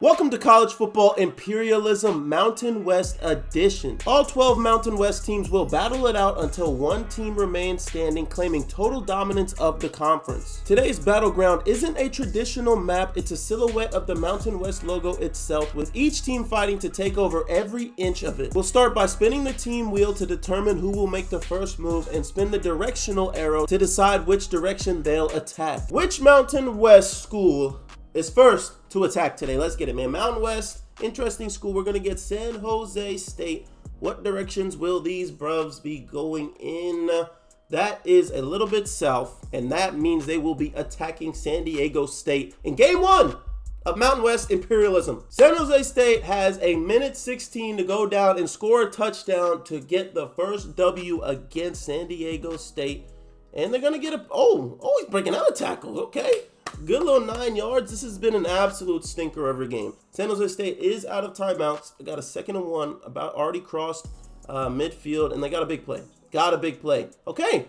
Welcome to College Football Imperialism Mountain West Edition. All 12 Mountain West teams will battle it out until one team remains standing, claiming total dominance of the conference. Today's battleground isn't a traditional map, it's a silhouette of the Mountain West logo itself, with each team fighting to take over every inch of it. We'll start by spinning the team wheel to determine who will make the first move and spin the directional arrow to decide which direction they'll attack. Which Mountain West school is first to attack today? Let's get it, man. Mountain West, interesting school. We're gonna get San Jose State. What directions will these bruvs be going in? That is a little bit south, and that means they will be attacking San Diego State in game one of Mountain West Imperialism. San Jose State has a minute 16 to go down and score a touchdown to get the first W against San Diego State. And they're gonna get a, he's breaking out of tackles, okay. Good little 9 yards. This has been an absolute stinker every game. San Jose State is out of timeouts. They got a 2nd and 1, about already crossed midfield, and they got a big play. Okay.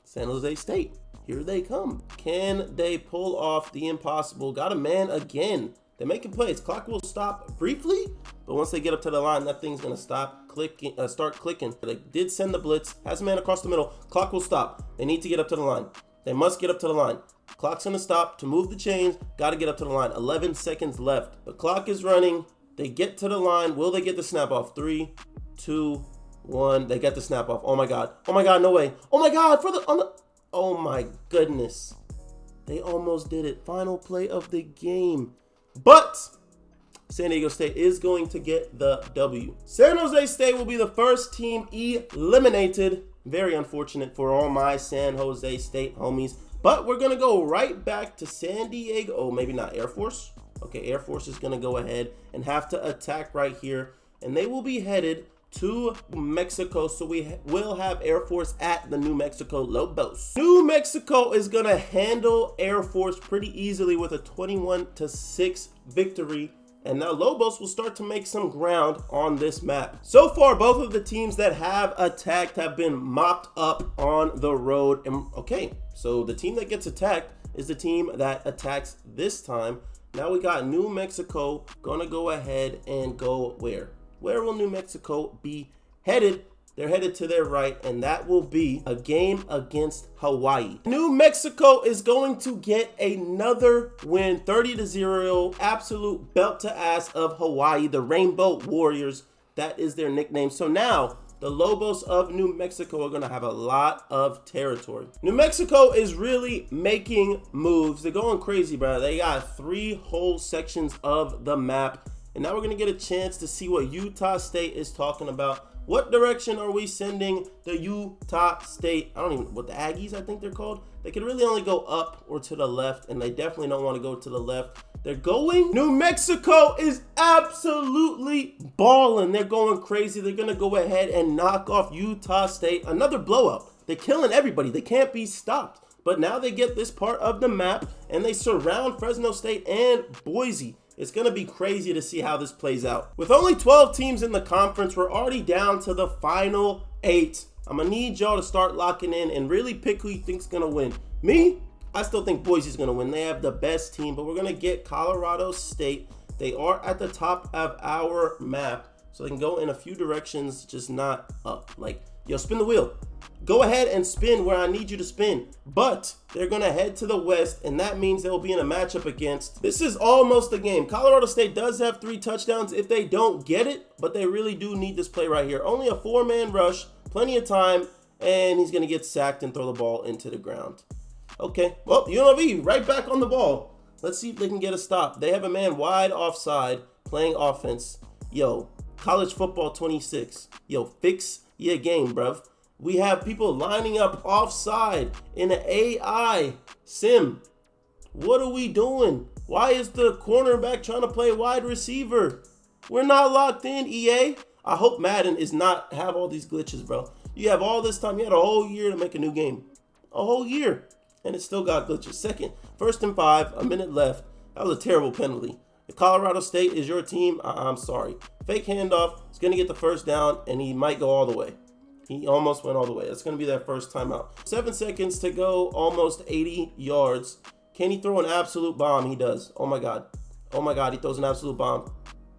San Jose State, here they come. Can they pull off the impossible? Got a man again. They're making plays. Clock will stop briefly, but once they get up to the line, that thing's gonna stop clicking, start clicking. They did send the blitz. Has a man across the middle. Clock will stop. They need to get up to the line. They must get up to the line. Clock's gonna stop to move the chains. Got to get up to the line. 11 seconds left. The clock is running. They get to the line. Will they get the snap off? 3, 2, 1. They get the snap off. Oh my God. No way. Oh my God. Oh my goodness. They almost did it. Final play of the game. But San Diego State is going to get the W. San Jose State will be the first team eliminated. Very unfortunate for all my San Jose State homies. But we're going to go right back to San Diego. Oh, maybe not Air Force. Okay, Air Force is going to go ahead and have to attack right here. And they will be headed to Mexico. So we will have Air Force at the New Mexico Lobos. New Mexico is going to handle Air Force pretty easily with a 21-6 victory. And now Lobos will start to make some ground on this map. So far, both of the teams that have attacked have been mopped up on the road. And okay, so the team that gets attacked is the team that attacks this time. Now we got New Mexico gonna go ahead and go where? Where will New Mexico be headed? They're headed to their right, and that will be a game against Hawaii. New Mexico is going to get another win, 30-0, absolute belt to ass of Hawaii, the Rainbow Warriors. That is their nickname. So now the Lobos of New Mexico are going to have a lot of territory. New Mexico is really making moves. They're going crazy, bro. They got 3 whole sections of the map, and now we're going to get a chance to see what Utah State is talking about. What direction are we sending the Utah State? I don't even, what the Aggies, I think they're called. They can really only go up or to the left, and they definitely don't want to go to the left. They're going. New Mexico is absolutely balling. They're going crazy. They're going to go ahead and knock off Utah State. Another blowout. They're killing everybody. They can't be stopped. But now they get this part of the map, and they surround Fresno State and Boise. It's going to be crazy to see how this plays out. With only 12 teams in the conference, we're already down to the final 8. I'm going to need y'all to start locking in and really pick who you think's going to win. Me, I still think Boise's going to win. They have the best team, but we're going to get Colorado State. They are at the top of our map, so they can go in a few directions, just not up. Like, yo, spin the wheel. Go ahead and spin where I need you to spin. But they're going to head to the west, and that means they'll be in a matchup against. This is almost a game. Colorado State does have 3 touchdowns if they don't get it, but they really do need this play right here. Only a 4-man rush, plenty of time, and he's going to get sacked and throw the ball into the ground. Okay, well, UNLV right back on the ball. Let's see if they can get a stop. They have a man wide offside playing offense. Yo, college football 26. Yo, fix your game, bruv. We have people lining up offside in an AI sim. What are we doing? Why is the cornerback trying to play wide receiver? We're not locked in, EA. I hope Madden is not have all these glitches, bro. You have all this time. You had a whole year to make a new game. A whole year. And it still got glitches. Second, 1st and 5, a minute left. That was a terrible penalty. If Colorado State is your team, I'm sorry. Fake handoff. He's going to get the first down, and he might go all the way. He almost went all the way. That's going to be that first timeout. 7 seconds to go, almost 80 yards. Can he throw an absolute bomb? He does. Oh my God. Oh my God, he throws an absolute bomb.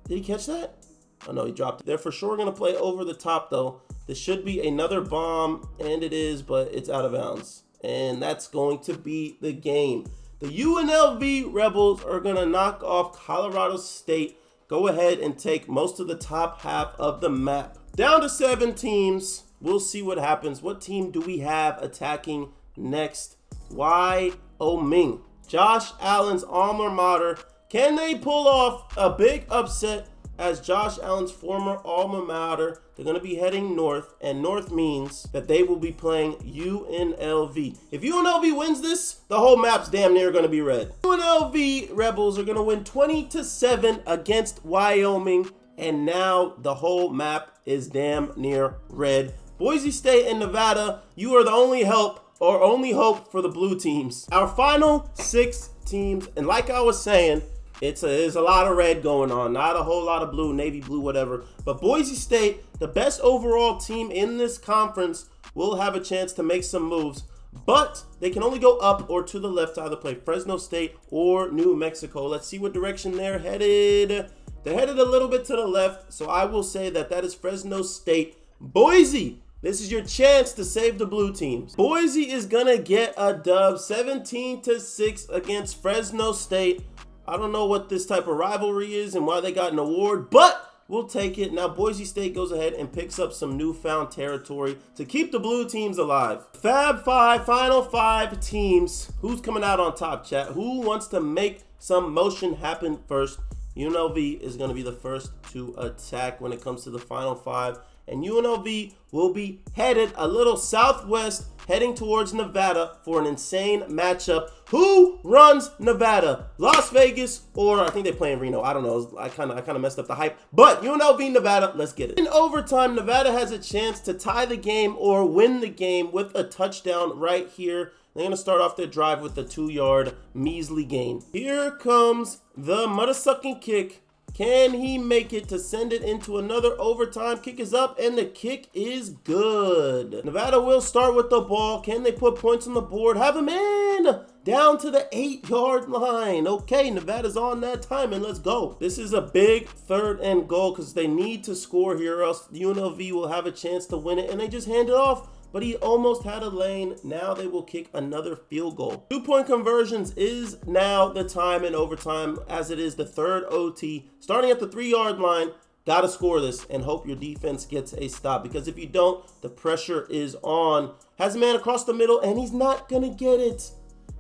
Did he catch that? Oh no, he dropped it. They're for sure going to play over the top though. This should be another bomb, and it is, but it's out of bounds. And that's going to be the game. The UNLV Rebels are going to knock off Colorado State. Go ahead and take most of the top half of the map. Down to 7 teams. We'll see what happens. What team do we have attacking next? Wyoming. Josh Allen's alma mater. Can they pull off a big upset as Josh Allen's former alma mater? They're going to be heading north, and north means that they will be playing UNLV. If UNLV wins this, the whole map's damn near going to be red. UNLV Rebels are going to win 20-7 against Wyoming, and now the whole map is damn near red. Boise State and Nevada, you are the only hope for the blue teams. Our final 6 teams, and like I was saying, there's a lot of red going on, not a whole lot of blue, navy blue, whatever. But Boise State, the best overall team in this conference, will have a chance to make some moves. But they can only go up or to the left to either play Fresno State or New Mexico. Let's see what direction they're headed. They're headed a little bit to the left, so I will say that is Fresno State. Boise, this is your chance to save the blue teams. Boise is going to get a dub, 17-6 against Fresno State. I don't know what this type of rivalry is and why they got an award, but we'll take it. Now Boise State goes ahead and picks up some newfound territory to keep the blue teams alive. Fab 5, final 5 teams. Who's coming out on top, chat? Who wants to make some motion happen first? UNLV is going to be the first to attack when it comes to the final 5. And UNLV will be headed a little southwest, heading towards Nevada for an insane matchup. Who runs Nevada? Las Vegas, or I think they play in Reno. I don't know. I kind of messed up the hype. But UNLV, Nevada, let's get it. In overtime, Nevada has a chance to tie the game or win the game with a touchdown right here. They're going to start off their drive with a 2-yard measly gain. Here comes the mother-sucking kick. Can he make it to send it into another overtime? Kick is up, and the kick is good. Nevada will start with the ball. Can they put points on the board? Have him in! Down to the 8-yard line. Okay, Nevada's on that time, and let's go. This is a big 3rd and goal because they need to score here, or else UNLV will have a chance to win it, and they just hand it off. But he almost had a lane. Now they will kick another field goal. 2-point conversions is now the time in overtime, as it is the 3rd OT. Starting at the 3-yard line, gotta score this and hope your defense gets a stop, because if you don't, the pressure is on. Has a man across the middle, and he's not gonna get it.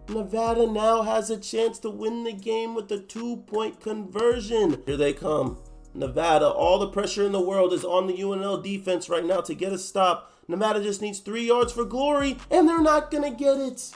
Nevada now has a chance to win the game with the 2-point conversion. Here they come. Nevada, all the pressure in the world is on the UNL defense right now to get a stop. Nevada just needs 3 yards for glory, and they're not going to get it.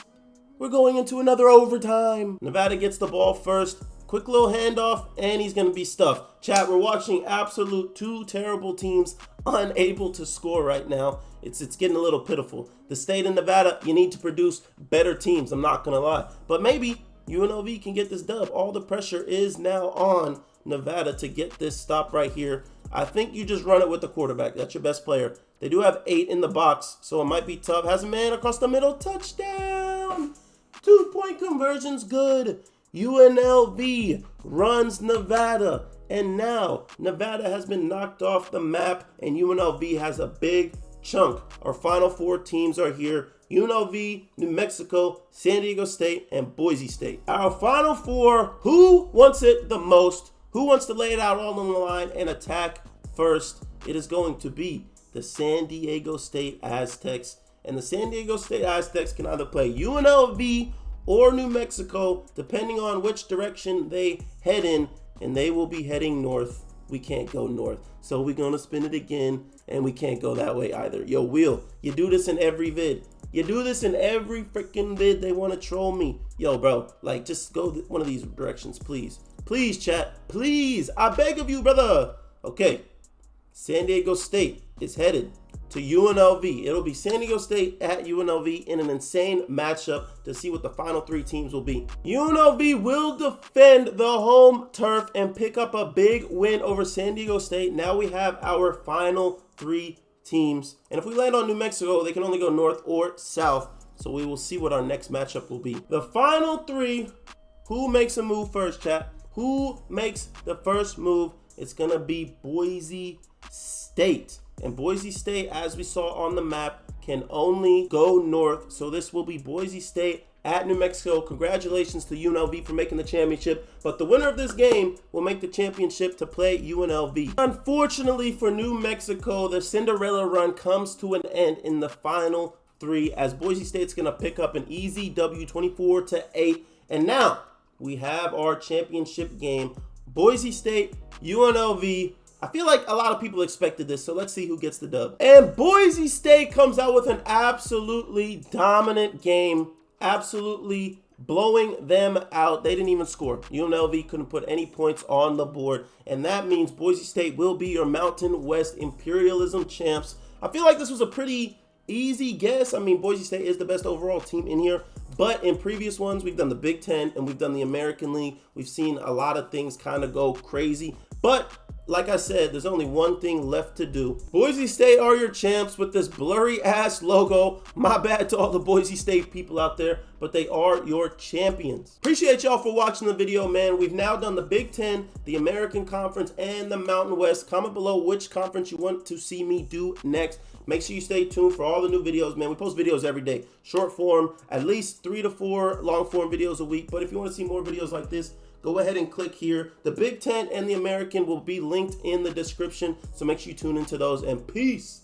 We're going into another overtime. Nevada gets the ball first. Quick little handoff, and he's going to be stuffed. Chat, we're watching absolute 2 terrible teams unable to score right now. It's getting a little pitiful. The state of Nevada, you need to produce better teams. I'm not going to lie. But maybe UNLV can get this dub. All the pressure is now on Nevada to get this stop right here. I think you just run it with the quarterback. That's your best player. They do have 8 in the box, so it might be tough. Has a man across the middle. Touchdown! 2-point conversion's good. UNLV runs Nevada. And now Nevada has been knocked off the map, and UNLV has a big chunk. Our final 4 teams are here. UNLV, New Mexico, San Diego State, and Boise State. Our final 4, who wants it the most? Who wants to lay it out all on the line and attack first? It is going to be the San Diego State Aztecs. And the San Diego State Aztecs can either play UNLV or New Mexico, depending on which direction they head in. And they will be heading north. We can't go north. So we're going to spin it again, and we can't go that way either. Yo, Will, you do this in every vid. You do this in every freaking vid. They want to troll me. Yo, bro, like, just go one of these directions, please. Please, chat. Please. I beg of you, brother. Okay. San Diego State is headed to UNLV. It'll be San Diego State at UNLV in an insane matchup to see what the final 3 teams will be. UNLV will defend the home turf and pick up a big win over San Diego State. Now we have our final 3 teams. And if we land on New Mexico, they can only go north or south. So we will see what our next matchup will be. The final 3, who makes a move first, chat? Who makes the first move? It's going to be Boise State. And Boise State, as we saw on the map, can only go north. So this will be Boise State at New Mexico. Congratulations to UNLV for making the championship. But the winner of this game will make the championship to play UNLV. Unfortunately for New Mexico, the Cinderella run comes to an end in the final 3 as Boise State's going to pick up an easy W 24-8. And now we have our championship game. Boise State, UNLV. I feel like a lot of people expected this, so let's see who gets the dub. And Boise State comes out with an absolutely dominant game, absolutely blowing them out. They didn't even score. UNLV couldn't put any points on the board, and that means Boise State will be your Mountain West Imperialism champs. I feel like this was a pretty easy guess. I mean, Boise State is the best overall team in here, but in previous ones, we've done the Big Ten and we've done the American League. We've seen a lot of things kind of go crazy, but like I said, there's only one thing left to do. Boise State are your champs with this blurry ass logo. My bad to all the Boise State people out there, but they are your champions. Appreciate y'all for watching the video, man. We've now done the Big Ten, the American Conference, and the Mountain West. Comment below which conference you want to see me do next. Make sure you stay tuned for all the new videos, man. We post videos every day. Short form, at least 3 to 4 long form videos a week. But if you want to see more videos like this, go ahead and click here. The Big Ten and the American will be linked in the description, so make sure you tune into those, and peace.